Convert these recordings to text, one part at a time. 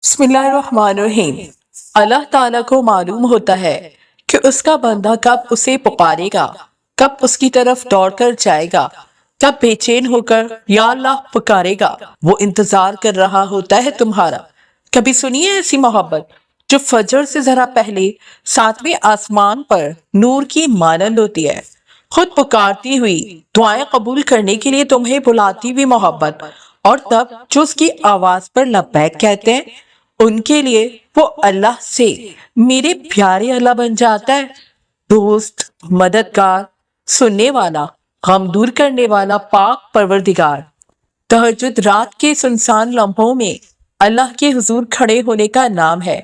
بسم اللہ الرحمن الرحیم۔ اللہ تعالیٰ کو معلوم ہوتا ہے کہ اس کا بندہ کب اسے پکارے گا، کب اس کی طرف دوڑ کر جائے گا، کب بے چین ہو کر یا اللہ پکارے گا۔ وہ انتظار کر رہا ہوتا ہے تمہارا۔ کبھی سنیے ایسی محبت جو فجر سے ذرا پہلے ساتویں آسمان پر نور کی مانند ہوتی ہے، خود پکارتی ہوئی دعائیں قبول کرنے کے لیے تمہیں بلاتی ہوئی محبت، اور تب جو اس کی آواز پر لبیک کہتے ہیں ان کے لیے وہ اللہ سے میرے پیارے اللہ بن جاتا ہے، دوست، مددگار، سننے والا، غم دور کرنے والا، پاک پروردگار۔ تہجد رات کے سنسان لمحوں میں اللہ کے حضور کھڑے ہونے کا نام ہے۔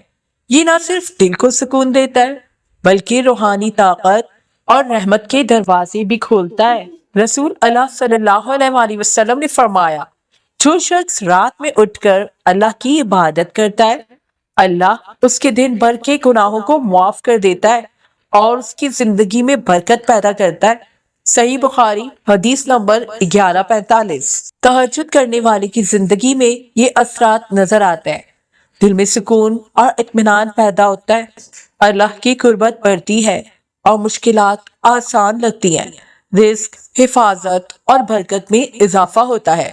یہ نہ صرف دل کو سکون دیتا ہے بلکہ روحانی طاقت اور رحمت کے دروازے بھی کھولتا ہے۔ رسول اللہ صلی اللہ علیہ وآلہ وسلم نے فرمایا، جو شخص رات میں اٹھ کر اللہ کی عبادت کرتا ہے، اللہ اس کے دن بھر کے گناہوں کو معاف کر دیتا ہے اور اس کی زندگی میں برکت پیدا کرتا ہے۔ صحیح بخاری حدیث نمبر 1145۔ تہجد کرنے والے کی زندگی میں یہ اثرات نظر آتے ہیں۔ دل میں سکون اور اطمینان پیدا ہوتا ہے، اللہ کی قربت بڑھتی ہے اور مشکلات آسان لگتی ہیں، رزق، حفاظت اور برکت میں اضافہ ہوتا ہے،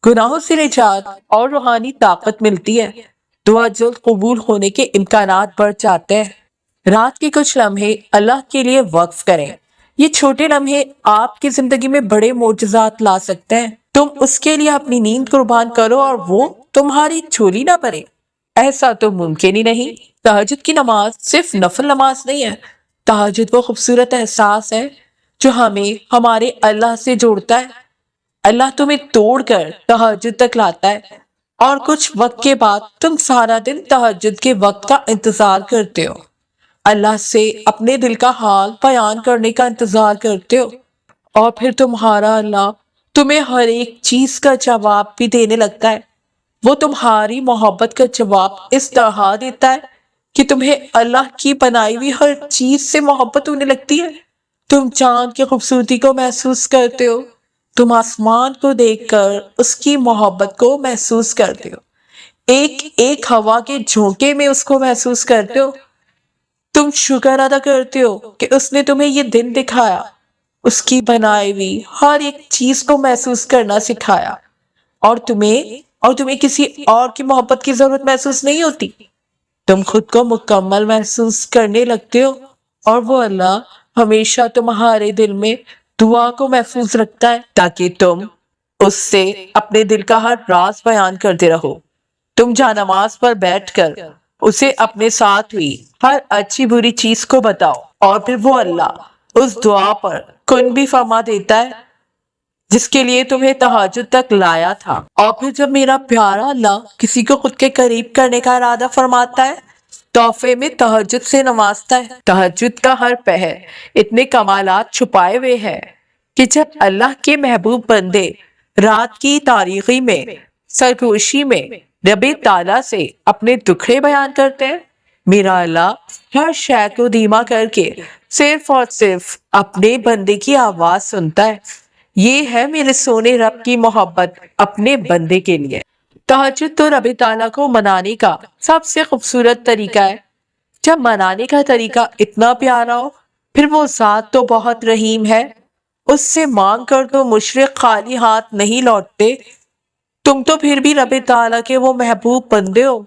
گناہوں سے نجات اور روحانی طاقت ملتی ہے، دعا جلد قبول ہونے کے امکانات بڑھ جاتے ہیں۔ رات کے کچھ لمحے اللہ کے لیے وقف کریں۔ یہ چھوٹے لمحے آپ کی زندگی میں بڑے معجزات لا سکتے ہیں۔ تم اس کے لیے اپنی نیند قربان کرو اور وہ تمہاری جھولی نہ بھرے، ایسا تو ممکن ہی نہیں۔ تہجد کی نماز صرف نفل نماز نہیں ہے، تہجد وہ خوبصورت احساس ہے جو ہمیں ہمارے اللہ سے جوڑتا ہے۔ اللہ تمہیں توڑ کر تہجد تک لاتا ہے اور کچھ وقت کے بعد تم سارا دن تہجد کے وقت کا انتظار کرتے ہو، اللہ سے اپنے دل کا حال بیان کرنے کا انتظار کرتے ہو، اور پھر تمہارا اللہ تمہیں ہر ایک چیز کا جواب بھی دینے لگتا ہے۔ وہ تمہاری محبت کا جواب اس طرح دیتا ہے کہ تمہیں اللہ کی بنائی ہوئی ہر چیز سے محبت ہونے لگتی ہے۔ تم چاند کی خوبصورتی کو محسوس کرتے ہو، تم آسمان کو دیکھ کر اس کی محبت کو محسوس کرتے ہو، ایک ایک ہوا کے جھونکے میں اس کو محسوس کرتے ہو۔ تم شکر ادا کرتے ہو کہ اس نے تمہیں یہ دن دکھایا، اس کی بنائی ہوئی ہر ایک چیز کو محسوس کرنا سکھایا، اور تمہیں کسی اور کی محبت کی ضرورت محسوس نہیں ہوتی۔ تم خود کو مکمل محسوس کرنے لگتے ہو، اور وہ اللہ ہمیشہ تمہارے دل میں دعا کو محفوظ رکھتا ہے تاکہ تم اس سے اپنے دل کا ہر راز بیان کرتے رہو۔ تم جہاں نماز پر بیٹھ کر اسے اپنے ساتھ ہوئی ہر اچھی بری چیز کو بتاؤ، اور پھر وہ اللہ اس دعا پر کن بھی فرما دیتا ہے جس کے لیے تمہیں تہجد تک لایا تھا۔ اور پھر جب میرا پیارا اللہ کسی کو خود کے قریب کرنے کا ارادہ فرماتا ہے، تحفے میں تہجد سے نوازتا ہے۔ تہجد کا ہر پہر اتنے کمالات چھپائے ہوئے ہیں کہ جب اللہ کے محبوب بندے رات کی تاریکی میں سرگوشی میں رب تعالیٰ سے اپنے دکھڑے بیان کرتے ہیں، میرا اللہ ہر شے کو دھیما کر کے صرف اور صرف اپنے بندے کی آواز سنتا ہے۔ یہ ہے میرے سونے رب کی محبت اپنے بندے کے لیے۔ تہجد تو رب تعالیٰ کو منانے کا سب سے خوبصورت طریقہ ہے۔ جب منانے کا طریقہ اتنا پیارا ہو، پھر وہ ذات تو بہت رحیم ہے، اس سے مانگ کر تو مشرق خالی ہاتھ نہیں لوٹتے۔ تم تو پھر بھی رب تعالیٰ کے وہ محبوب بندے ہو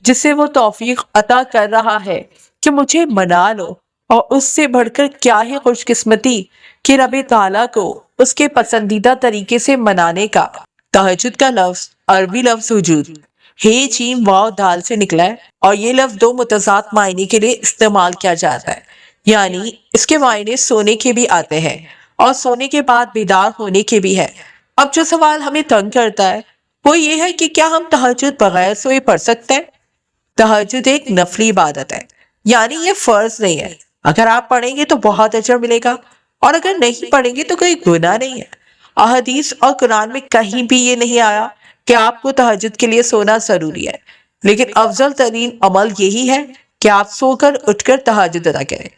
جسے وہ توفیق عطا کر رہا ہے کہ مجھے منا لو، اور اس سے بڑھ کر کیا ہی خوش قسمتی کہ رب تعالیٰ کو اس کے پسندیدہ طریقے سے منانے کا۔ تہجد کا لفظ عربی لفظ وجود ہے جیم واو دال سے نکلا ہے، اور یہ لفظ دو متضاد معنی کے لیے استعمال کیا جاتا ہے، یعنی اس کے معنی سونے کے بھی آتے ہیں اور سونے کے بعد بیدار ہونے کے بھی ہے۔ اب جو سوال ہمیں تنگ کرتا ہے وہ یہ ہے کہ کیا ہم تہجد بغیر سوئے پڑھ سکتے ہیں؟ تہجد ایک نفلی عبادت ہے، یعنی یہ فرض نہیں ہے۔ اگر آپ پڑھیں گے تو بہت اجر ملے گا، اور اگر نہیں پڑھیں گے تو کوئی گناہ نہیں ہے۔ احادیث اور قرآن میں کہیں بھی یہ نہیں آیا کہ آپ کو تہجد کے لیے سونا ضروری ہے، لیکن افضل ترین عمل یہی ہے کہ آپ سو کر اٹھ کر تہجد ادا کریں،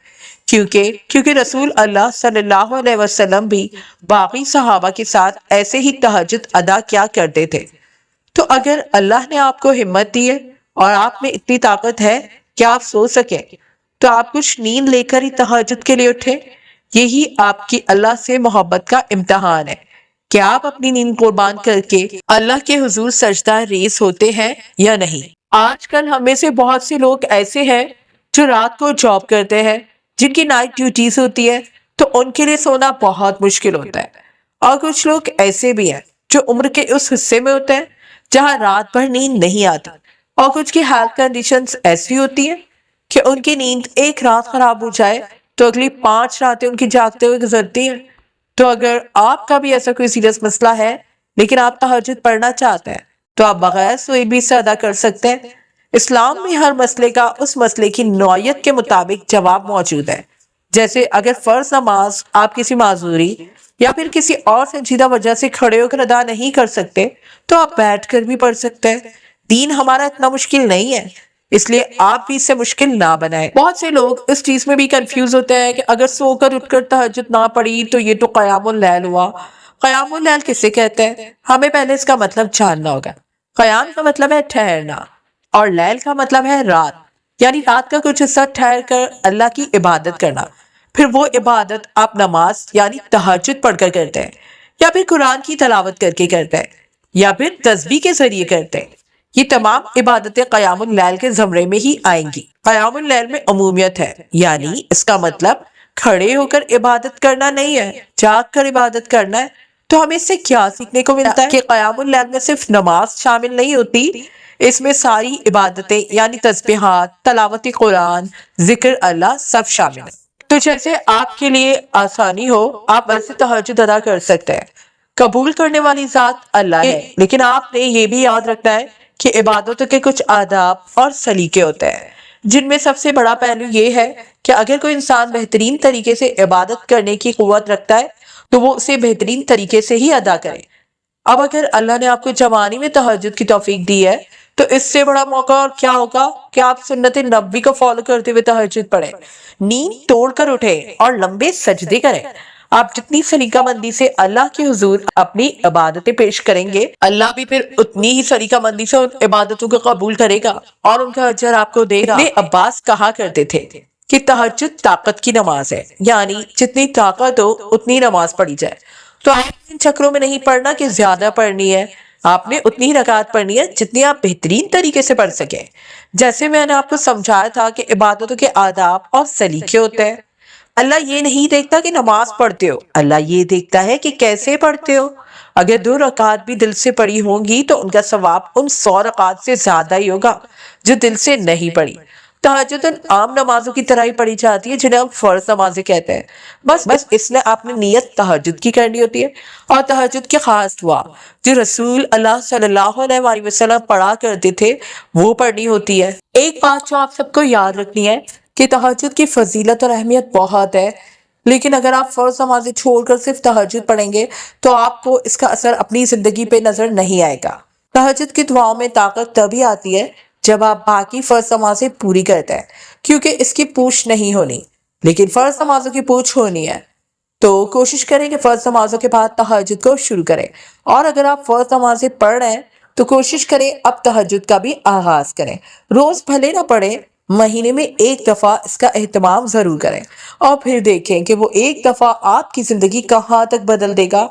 کیونکہ رسول اللہ صلی اللہ علیہ وسلم بھی باقی صحابہ کے ساتھ ایسے ہی تہجد ادا کیا کرتے تھے۔ تو اگر اللہ نے آپ کو ہمت دی ہے اور آپ میں اتنی طاقت ہے کہ آپ سو سکیں، تو آپ کچھ نیند لے کر ہی تہجد کے لیے اٹھیں۔ یہی آپ کی اللہ سے محبت کا امتحان ہے کہ آپ اپنی نیند قربان کر کے اللہ کے حضور سجدہ ریز ہوتے ہیں یا نہیں۔ آج کل ہم میں سے بہت سے لوگ ایسے ہیں جو رات کو جاب کرتے ہیں، جن کی نائٹ ڈیوٹیز ہوتی ہے، تو ان کے لیے سونا بہت مشکل ہوتا ہے۔ اور کچھ لوگ ایسے بھی ہیں جو عمر کے اس حصے میں ہوتے ہیں جہاں رات بھر نیند نہیں آتی، اور کچھ کی ہیلتھ کنڈیشنز ایسی ہوتی ہیں کہ ان کی نیند ایک رات خراب ہو جائے تو اگلی 5 راتیں ان کی جاگتے ہوئے گزرتی ہیں۔ تو اگر آپ کا بھی ایسا کوئی سیریس مسئلہ ہے لیکن آپ تہجد پڑھنا چاہتے ہیں تو آپ بغیر سوئے بھی اسے ادا کر سکتے ہیں۔ اسلام میں ہر مسئلے کا اس مسئلے کی نوعیت کے مطابق جواب موجود ہے۔ جیسے اگر فرض نماز آپ کسی معذوری یا پھر کسی اور سنجیدہ وجہ سے کھڑے ہو کر ادا نہیں کر سکتے تو آپ بیٹھ کر بھی پڑھ سکتے ہیں۔ دین ہمارا اتنا مشکل نہیں ہے، اس لیے آپ بھی اسے مشکل نہ بنائیں۔ بہت سے لوگ اس چیز میں بھی کنفیوز ہوتے ہیں کہ اگر سو کر اٹھ کر تہجد نہ پڑھی تو یہ تو قیام اللیل ہوا۔ قیام اللیل کسے کہتے ہیں؟ ہمیں پہلے اس کا مطلب جاننا ہوگا۔ قیام کا مطلب ہے ٹھہرنا، اور لیل کا مطلب ہے رات، یعنی رات کا کچھ حصہ ٹھہر کر اللہ کی عبادت کرنا۔ پھر وہ عبادت آپ نماز یعنی تہجد پڑھ کر کرتے ہیں، یا پھر قرآن کی تلاوت کر کے کرتے ہیں، یا پھر تسبیح کے ذریعے کرتے ہیں۔ یہ تمام عبادتیں قیام اللیل کے زمرے میں ہی آئیں گی۔ قیام اللیل میں عمومیت ہے، یعنی اس کا مطلب کھڑے ہو کر عبادت کرنا نہیں ہے، جاگ کر عبادت کرنا ہے۔ تو ہمیں اس سے کیا سیکھنے کو ملتا ہے کہ قیام اللیل میں صرف نماز شامل نہیں ہوتی، اس میں ساری عبادتیں یعنی تسبیحات، تلاوت قرآن، ذکر اللہ سب شامل ہیں۔ تو جیسے آپ کے لیے آسانی ہو آپ ویسے تہجد ادا کر سکتے ہیں۔ قبول کرنے والی ذات اللہ ہے، لیکن آپ نے یہ بھی یاد رکھنا ہے کہ عبادتوں کے کچھ آداب اور سلیقے ہوتے ہیں، جن میں سب سے بڑا پہلو یہ ہے کہ اگر کوئی انسان بہترین طریقے سے عبادت کرنے کی قوت رکھتا ہے تو وہ اسے بہترین طریقے سے ہی ادا کرے۔ اب اگر اللہ نے آپ کو جوانی میں تہجد کی توفیق دی ہے تو اس سے بڑا موقع اور کیا ہوگا کہ آپ سنت نبوی کو فالو کرتے ہوئے تہجد پڑھیں، نیند توڑ کر اٹھیں اور لمبے سجدے کریں۔ آپ جتنی سلیقہ مندی سے اللہ کے حضور اپنی عبادتیں پیش کریں گے، اللہ بھی پھر اتنی ہی سلیقہ مندی سے ان عبادتوں کو قبول کرے گا اور ان کا اجر آپ کو دے گا۔ ابن عباس کہا کرتے تھے کہ تہجد طاقت کی نماز ہے، یعنی جتنی طاقت ہو اتنی نماز پڑھی جائے۔ تو آپ ان چکروں میں نہیں پڑھنا کہ زیادہ پڑھنی ہے، آپ نے اتنی ہی رکعت پڑھنی ہے جتنی آپ بہترین طریقے سے پڑھ سکیں۔ جیسے میں نے آپ کو سمجھایا تھا کہ عبادتوں کے آداب اور سلیقے ہوتے ہیں۔ اللہ یہ نہیں دیکھتا کہ نماز پڑھتے ہو، اللہ یہ دیکھتا ہے کہ کیسے پڑھتے ہو۔ اگر 2 رکعت بھی دل سے پڑھی ہوں گی تو ان کا ثواب ان 100 رکعت سے زیادہ ہی ہوگا جو دل سے نہیں پڑھی۔ تہجد عام نمازوں کی طرح ہی پڑھی جاتی ہے جنہیں ہم فرض نمازیں کہتے ہیں، بس اس لیے آپ نے نیت تہجد کی کرنی ہوتی ہے۔ اور تہجد کے خاص دعا جو رسول اللہ صلی اللہ علیہ وآلہ وسلم پڑھا کرتے تھے وہ پڑھنی ہوتی ہے۔ ایک بات جو آپ سب کو یاد رکھنی ہے کہ تہجد کی فضیلت اور اہمیت بہت ہے، لیکن اگر آپ فرض نمازیں چھوڑ کر صرف تہجد پڑھیں گے تو آپ کو اس کا اثر اپنی زندگی پہ نظر نہیں آئے گا۔ تہجد کی دعاؤں میں طاقت تبھی آتی ہے جب آپ باقی فرض نمازیں پوری کرتے ہیں، کیونکہ اس کی پوچھ نہیں ہونی، لیکن فرض نمازوں کی پوچھ ہونی ہے۔ تو کوشش کریں کہ فرض نمازوں کے بعد تہجد کو شروع کریں، اور اگر آپ فرض نمازیں پڑھ رہے ہیں تو کوشش کریں اب تہجد کا بھی آغاز کریں۔ روز بھلے نہ پڑھیں، مہینے میں 1 دفعہ اس کا اہتمام ضرور کریں، اور پھر دیکھیں کہ وہ 1 دفعہ آپ کی زندگی کہاں تک بدل دے گا۔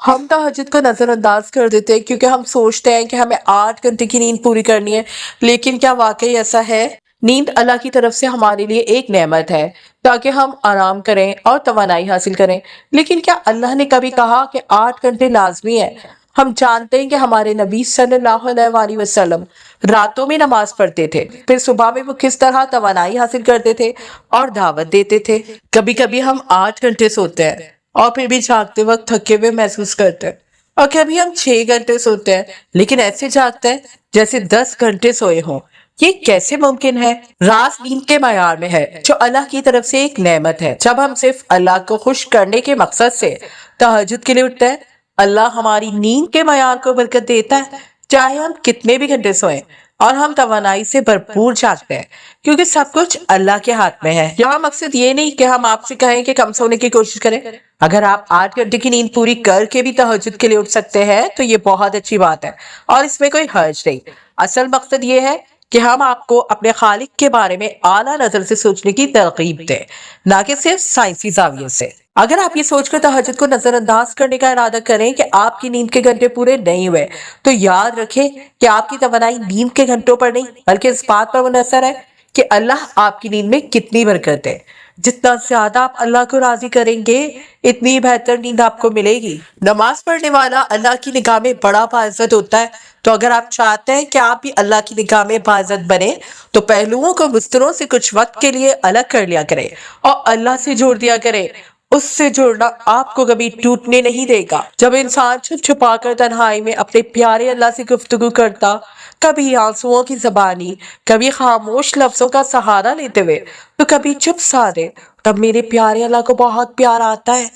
ہم تہجد کو نظر انداز کر دیتے ہیں کیونکہ ہم سوچتے ہیں کہ ہمیں 8 گھنٹے کی نیند پوری کرنی ہے، لیکن کیا واقعی ایسا ہے؟ نیند اللہ کی طرف سے ہمارے لیے ایک نعمت ہے تاکہ ہم آرام کریں اور توانائی حاصل کریں، لیکن کیا اللہ نے کبھی کہا کہ 8 گھنٹے لازمی ہے؟ ہم جانتے ہیں کہ ہمارے نبی صلی اللہ علیہ وآلہ وسلم راتوں میں نماز پڑھتے تھے، پھر صبح میں وہ کس طرح توانائی حاصل کرتے تھے اور دعوت دیتے تھے۔ کبھی کبھی ہم 8 گھنٹے سوتے ہیں اور پھر بھی جاگتے وقت تھکے ہوئے محسوس کرتے ہیں، اور کبھی ہم 6 گھنٹے سوتے ہیں لیکن ایسے جاگتے ہیں جیسے 10 گھنٹے سوئے ہوں۔ یہ کیسے ممکن ہے؟ راز نیند کے معیار میں ہے جو اللہ کی طرف سے ایک نعمت ہے۔ جب ہم صرف اللہ کو خوش کرنے کے مقصد سے تہجد کے لیے اٹھتے ہیں، اللہ ہماری نیند کے معیار کو برکت دیتا ہے، چاہے ہم کتنے بھی گھنٹے سوئیں، اور ہم توانائی سے بھرپور جاگتے ہیں کیونکہ سب کچھ اللہ کے ہاتھ میں ہے۔ یہاں مقصد یہ نہیں کہ ہم آپ سے کہیں کہ کم سونے کی کوشش کریں۔ اگر آپ 8 گھنٹے کی نیند پوری کر کے بھی تہجد کے لیے اٹھ سکتے ہیں تو یہ بہت اچھی بات ہے اور اس میں کوئی حرج نہیں۔ اصل مقصد یہ ہے کہ ہم آپ کو اپنے خالق کے بارے میں اعلیٰ نظر سے سوچنے کی ترغیب دیں، نہ کہ صرف سائنسی زاویے سے۔ اگر آپ یہ سوچ کر تہجد کو نظر انداز کرنے کا ارادہ کریں کہ آپ کی نیند کے گھنٹے پورے نہیں ہوئے، تو یاد رکھیں کہ آپ کی توانائی نیند کے گھنٹوں پر نہیں بلکہ اس بات پر منحصر ہے کہ اللہ آپ کی نیند میں کتنی برکت ہے۔ جتنا زیادہ آپ اللہ کو راضی کریں گے، اتنی بہتر نیند آپ کو ملے گی۔ نماز پڑھنے والا اللہ کی نگاہ میں بڑا باعزت ہوتا ہے، تو اگر آپ چاہتے ہیں کہ آپ بھی اللہ کی نگاہ میں باعزت بنیں تو پہلوؤں کو بستروں سے کچھ وقت کے لیے الگ کر لیا کریں اور اللہ سے جوڑ دیا کریں۔ اس سے جوڑنا آپ کو کبھی ٹوٹنے نہیں دے گا۔ جب انسان چھپ چھپا کر تنہائی میں اپنے پیارے اللہ سے گفتگو کرتا، کبھی آنسوؤں کی زبانی، کبھی خاموش لفظوں کا سہارا لیتے ہوئے تو کبھی چپ سادے، تب میرے پیارے اللہ کو بہت پیار آتا ہے،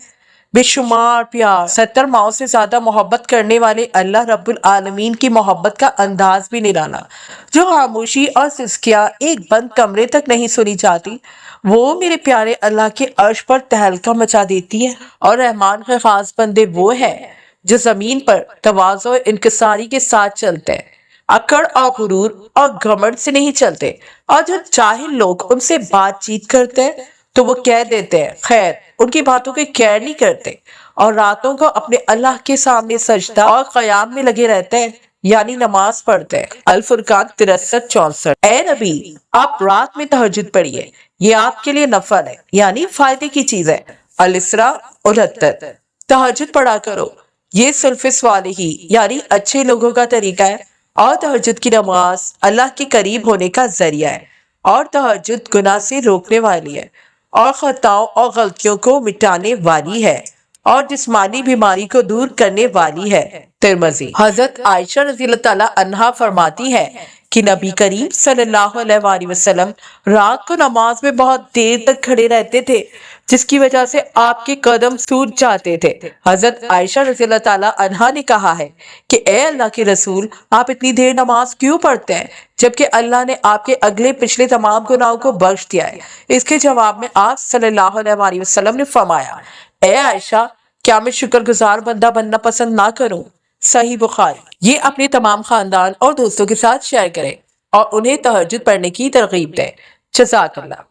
بے شمار پیار۔ 70 ماؤں سے زیادہ محبت کرنے والے اللہ رب العالمین کی محبت کا انداز بھی نرالا، جو خاموشی اور سسکیاں ایک بند کمرے تک نہیں سنی جاتی، وہ میرے پیارے اللہ کے عرش پر تہلکہ مچا دیتی ہے۔ اور رحمان کے خاص بندے وہ ہیں جو زمین پر تواضع و انکساری کے ساتھ چلتے ہیں، اکڑ اور غرور اور گھمنڈ سے نہیں چلتے، اور جو جاہل لوگ ان سے بات چیت کرتے ہیں تو وہ کہہ دیتے ہیں خیر، ان کی باتوں کے کیئر نہیں کرتے، اور راتوں کو اپنے اللہ کے سامنے سجدہ اور قیام میں لگے رہتے ہیں، یعنی نماز پڑھتے ہیں۔ الفرقان 63-64۔ اے نبی، آپ رات میں تہجد پڑھیے، یہ آپ کے لیے نفل ہے، یعنی فائدے کی چیز ہے۔ الاسراء 69۔ تہجد پڑھا کرو، یہ سلف صالحی یعنی اچھے لوگوں کا طریقہ ہے، اور تہجد کی نماز اللہ کے قریب ہونے کا ذریعہ ہے، اور تہجد گناہ سے روکنے والی ہے، اور خطاؤں اور غلطیوں کو مٹانے والی ہے، اور جسمانی بیماری کو دور کرنے والی ہے۔ ترمذی۔ حضرت عائشہ رضی اللہ تعالیٰ عنہا فرماتی ہے کہ نبی کریم صلی اللہ علیہ وآلہ وسلم رات کو نماز میں بہت دیر تک کھڑے رہتے تھے، جس کی وجہ سے آپ کے قدم سوج جاتے تھے۔ حضرت عائشہ رضی اللہ تعالیٰ عنہا نے کہا ہے کہ اے اللہ کے رسول، آپ اتنی دیر نماز کیوں پڑھتے ہیں جبکہ اللہ نے آپ کے اگلے پچھلے تمام گناہوں کو بخش دیا ہے؟ اس کے جواب میں آپ صلی اللہ علیہ وآلہ وسلم نے فرمایا، اے عائشہ، کیا میں شکر گزار بندہ بننا پسند نہ کروں؟ صحیح بخاری۔ یہ اپنے تمام خاندان اور دوستوں کے ساتھ شیئر کریں اور انہیں تہجد پڑھنے کی ترغیب دیں۔ جزاک اللہ۔